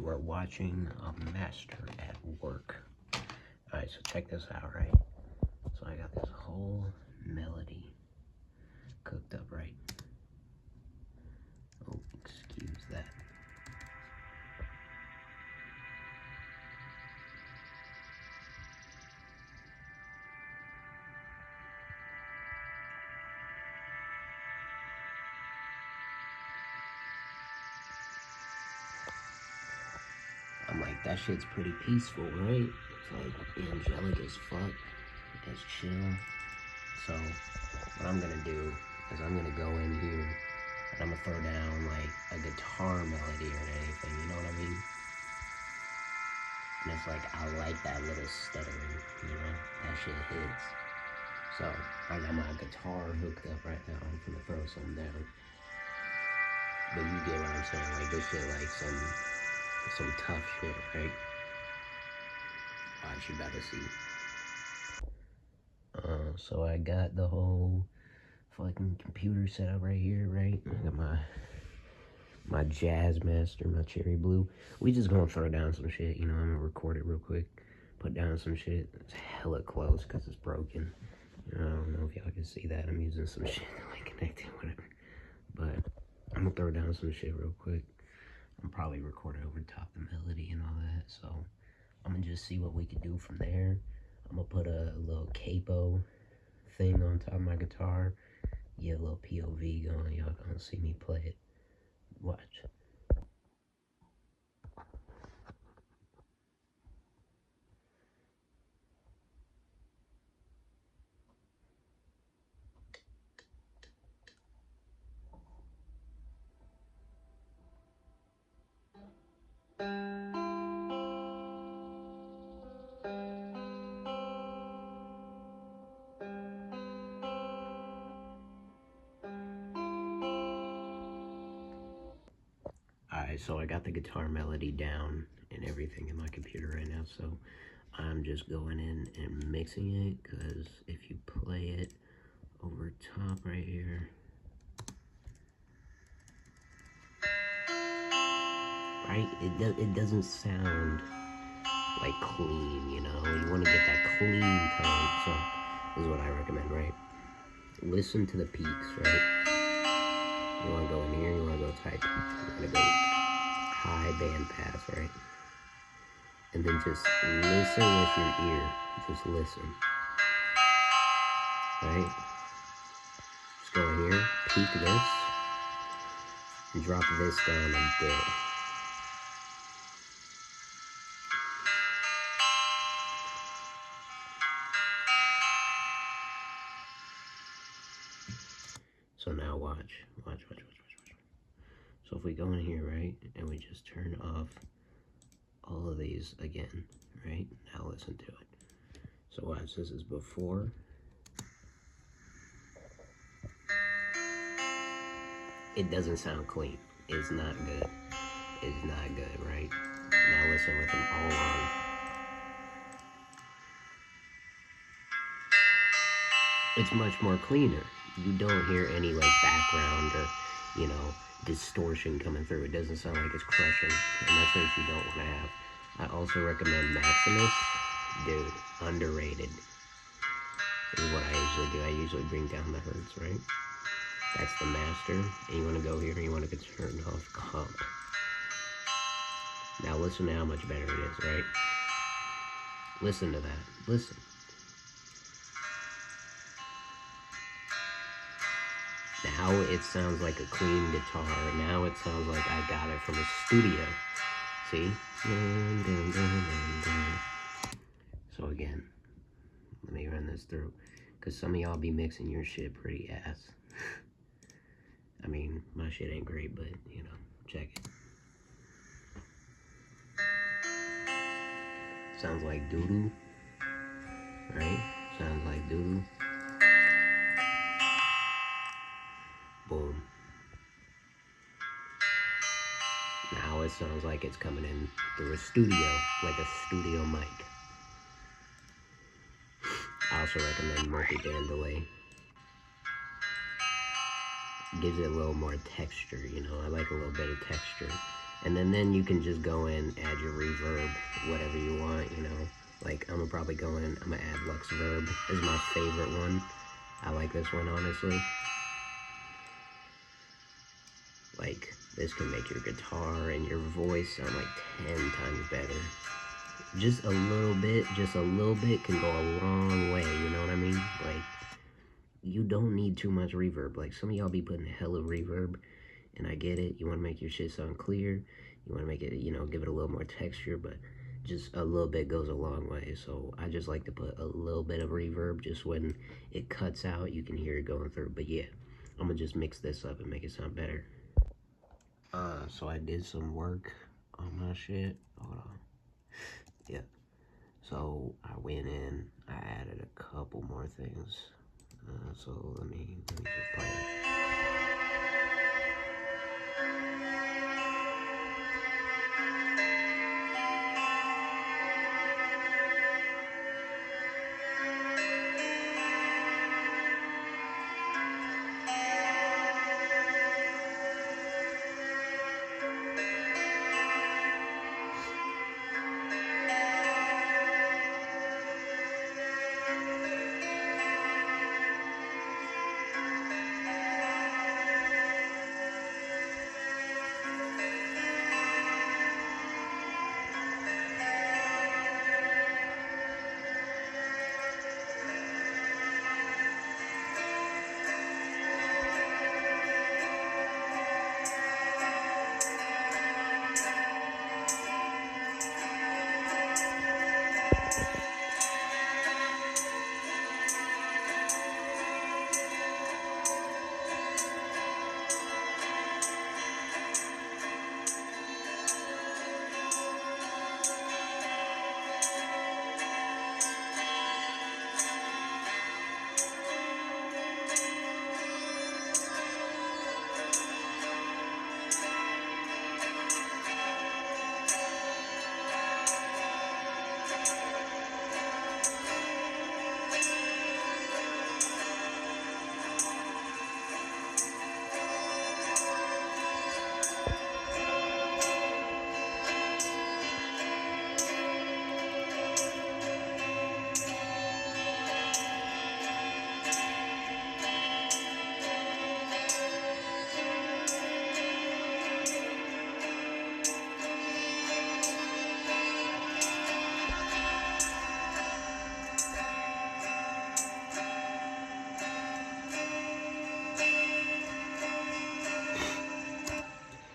You are watching a master at work. Alright, so check this out, right? So I got this whole melody cooked up, right? Oh, excuse that. I'm like, that shit's pretty peaceful, right? It's like angelic as fuck. It's chill. So what I'm gonna do is I'm gonna go in here and I'm gonna throw down like a guitar melody or anything, you know what I mean? And it's like, I like that little stuttering, you know? That shit hits. So I got my guitar hooked up right now. I'm gonna throw something down. But you get what I'm saying, like this shit like some tough shit, right? Watch, you about to see. So I got the whole fucking computer set up right here, right? I got my Jazzmaster, my Cherry Blue. We just gonna throw down some shit, you know, I'm gonna record it real quick. Put down some shit. It's hella close because it's broken. I don't know if y'all can see that. I'm using some shit like connected, whatever. But I'm gonna throw down some shit real quick. I'm probably recording over top the melody and all that. So I'm gonna just see what we can do from there. I'm gonna put a little capo thing on top of my guitar. Get a little POV going. Y'all gonna see me play it. Watch. Alright, so I got the guitar melody down and everything in my computer right now, so I'm just going in and mixing it, because if you play it over top right here, right, it doesn't sound like clean, you know? You want to get that clean tone, so this is what I recommend, right? Listen to the peaks, right? You want to go in here, you want to go type, you want to go high band pass, right? And then just listen with your ear. Just listen. Right? Just go in here, peak this, and drop this down a bit. So now watch. Watch. So if we go in here, right, and we just turn off all of these again, right? Now listen to it. So watch, this is before. It doesn't sound clean. It's not good. It's not good, right? Now listen with them all on. It's much more cleaner. You don't hear any like background or, you know, distortion coming through. It doesn't sound like it's crushing, and that's what you don't want to have. I also recommend Maximus. Dude, underrated. This is what I usually do. I usually bring down the hertz, right? That's the master, and you want to go here and you want to turn off comp. Now listen to how much better it is, right? Listen to that. Listen. Now it sounds like a clean guitar. Now it sounds like I got it from a studio. See? So again, let me run this through, because some of y'all be mixing your shit pretty ass. I mean, my shit ain't great, but, you know, check it. Sounds like doo-doo, right? Sounds like doo-doo. Boom. Now it sounds like it's coming in through a studio, like a studio mic. I also recommend multi-band delay. Gives it a little more texture, you know? I like a little bit of texture. And then you can just go in, add your reverb, whatever you want, you know. Like, I'm gonna probably go in, I'm gonna add Luxverb. This is my favorite one. I like this one, honestly. Like, this can make your guitar and your voice sound like 10 times better. Just a little bit can go a long way, you know what I mean? Like, you don't need too much reverb. Like, some of y'all be putting hella reverb, and I get it. You want to make your shit sound clear. You want to make it, you know, give it a little more texture, but just a little bit goes a long way. So I just like to put a little bit of reverb, just when it cuts out, you can hear it going through. But yeah, I'm gonna just mix this up and make it sound better. So I did some work on my shit. Hold on. Yeah. So I went in, I added a couple more things. So let me just play it.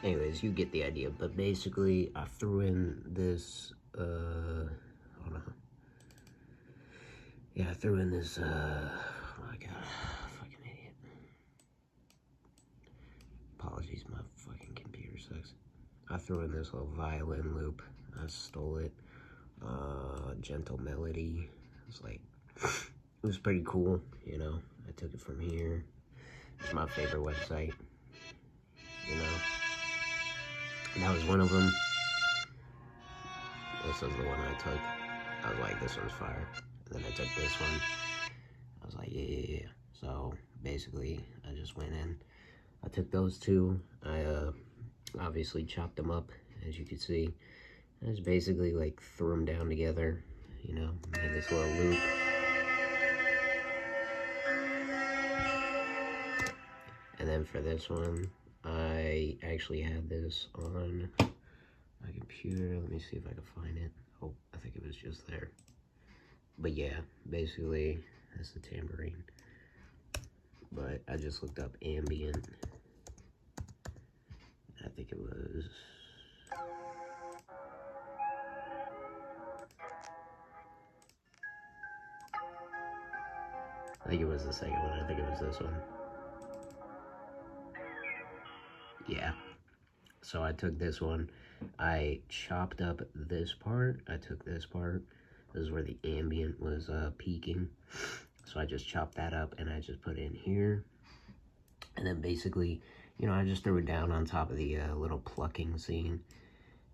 Anyways, you get the idea. But basically, I threw in this, hold on. Yeah, I threw in this, oh my god, fucking idiot. Apologies, my fucking computer sucks. I threw in this little violin loop. I stole it. Gentle Melody. It's like, it was pretty cool, you know. I took it from here. It's my favorite website, you know. That was one of them. This was the one I took. I was like, this one's fire. And then I took this one. I was like, yeah. So basically, I just went in. I took those two. I obviously chopped them up, as you can see. I just basically like threw them down together, you know, made this little loop. And then for this one, I actually had this on my computer. Let me see if I can find it. Oh, I think it was just there. But yeah, basically, that's the tambourine. But I just looked up ambient. I think it was... I think it was the second one. I think it was this one. Yeah. So I took this one. I chopped up this part. I took this part. This is where the ambient was peaking. So I just chopped that up and I just put it in here. And then basically, you know, I just threw it down on top of the little plucking scene.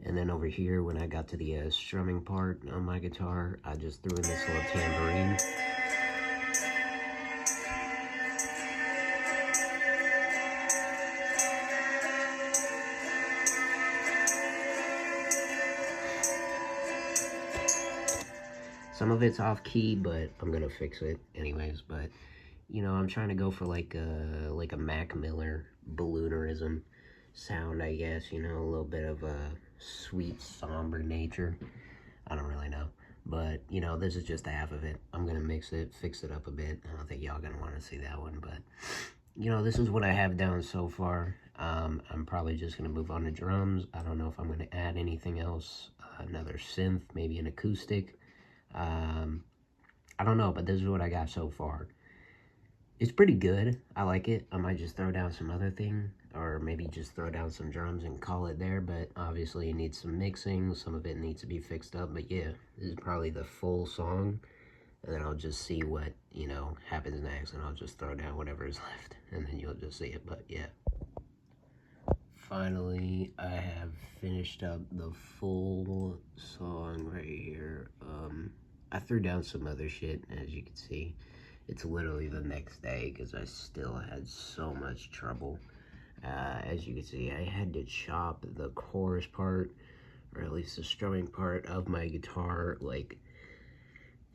And then over here, when I got to the strumming part on my guitar, I just threw in this little tambourine. Some of it's off key, but I'm gonna fix it anyways. But I'm trying to go for like a Mac Miller balloonerism sound, I guess. A little bit of a sweet, somber nature. I don't really know. But, this is just half of it. I'm going to mix it, fix it up a bit. I don't think y'all going to want to see that one. But, this is what I have down so far. I'm probably just going to move on to drums. I don't know if I'm going to add anything else. Another synth, maybe an acoustic. I don't know, but this is what I got so far. It's pretty good. I like it. I might just throw down some other thing, or maybe just throw down some drums and call it there, but obviously it needs some mixing. Some of it needs to be fixed up, but yeah, this is probably the full song, and then I'll just see what, happens next, and I'll just throw down whatever is left, and then you'll just see it, but yeah. Finally, I have finished up the full song right here. I threw down some other shit, as you can see. It's literally the next day because I still had so much trouble. As you can see, I had to chop the chorus part, or at least the strumming part of my guitar, like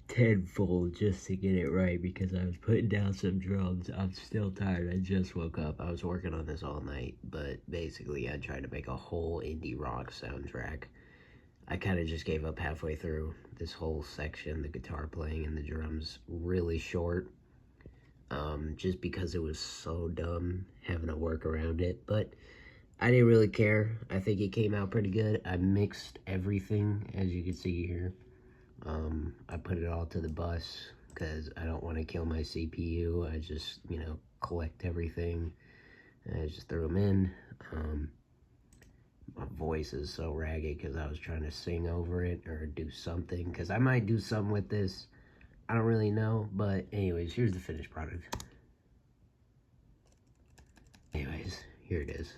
tenfold just to get it right because I was putting down some drums. I'm still tired. I just woke up. I was working on this all night, but basically I tried to make a whole indie rock soundtrack. I kind of just gave up halfway through this whole section, the guitar playing and the drums really short, just because it was so dumb having to work around it, but I didn't really care. I think it came out pretty good. I mixed everything, as you can see here. I put it all to the bus because I don't want to kill my CPU. I just, collect everything and I just threw them in. My voice is so ragged because I was trying to sing over it or do something, because I might do something with this. I don't really know, but anyways, here's the finished product. Anyways, here it is.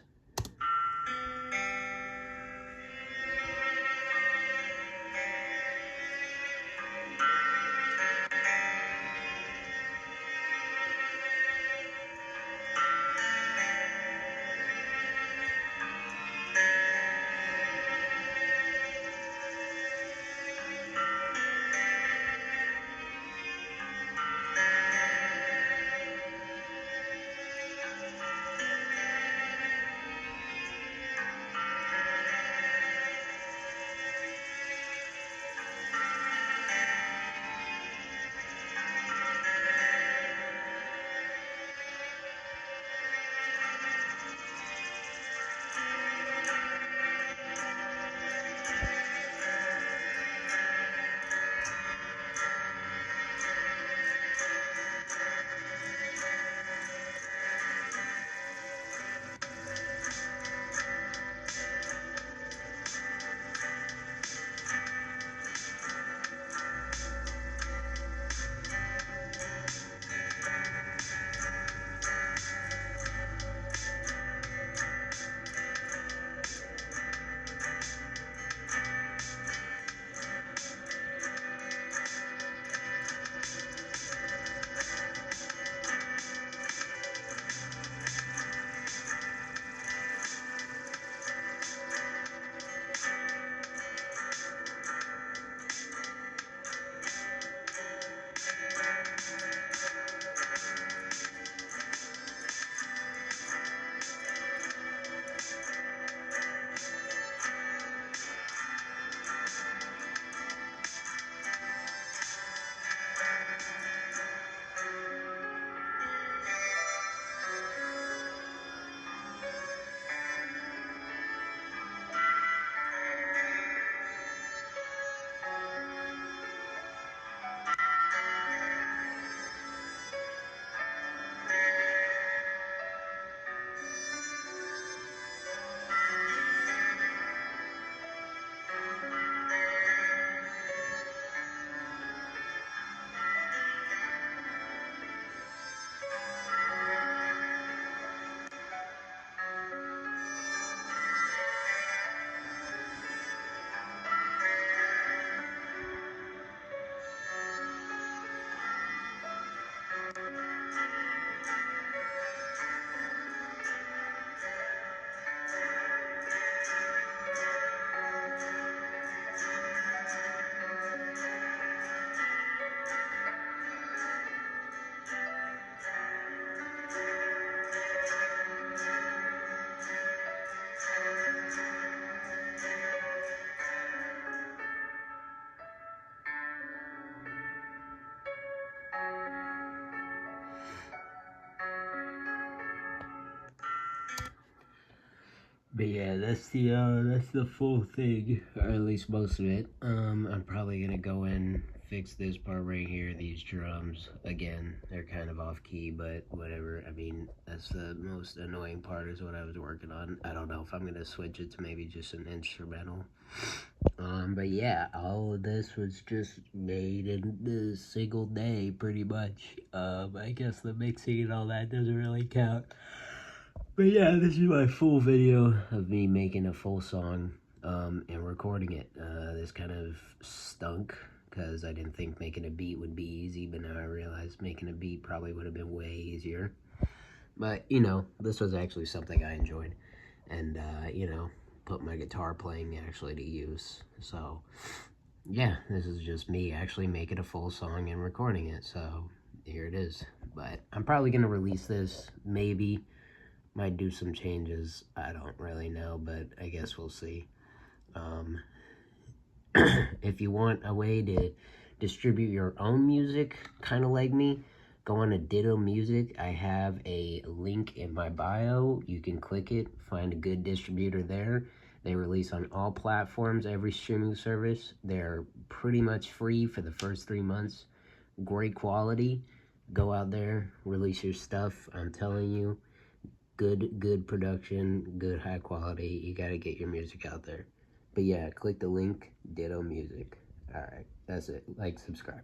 But yeah, that's the full thing, or at least most of it. I'm probably gonna go in, fix this part right here, these drums. Again, they're kind of off key, but whatever. I mean, that's the most annoying part is what I was working on. I don't know if I'm gonna switch it to maybe just an instrumental. But yeah, all of this was just made in a single day, pretty much. I guess the mixing and all that doesn't really count. But yeah, this is my full video of me making a full song and recording it. This kind of stunk because I didn't think making a beat would be easy, but now I realize making a beat probably would have been way easier. But, you know, this was actually something I enjoyed and, you know, put my guitar playing actually to use. So, yeah, this is just me actually making a full song and recording it. So, here it is. But I'm probably going to release this maybe. Might do some changes. I don't really know, but I guess we'll see. If you want a way to distribute your own music, kind of like me, go on to Ditto Music. I have a link in my bio. You can click it, find a good distributor there. They release on all platforms, every streaming service. They're pretty much free for the first 3 months. Great quality. Go out there, release your stuff. I'm telling you. Good production, good high quality. You gotta get your music out there. But yeah, click the link, Ditto Music. Alright, that's it. Like, subscribe.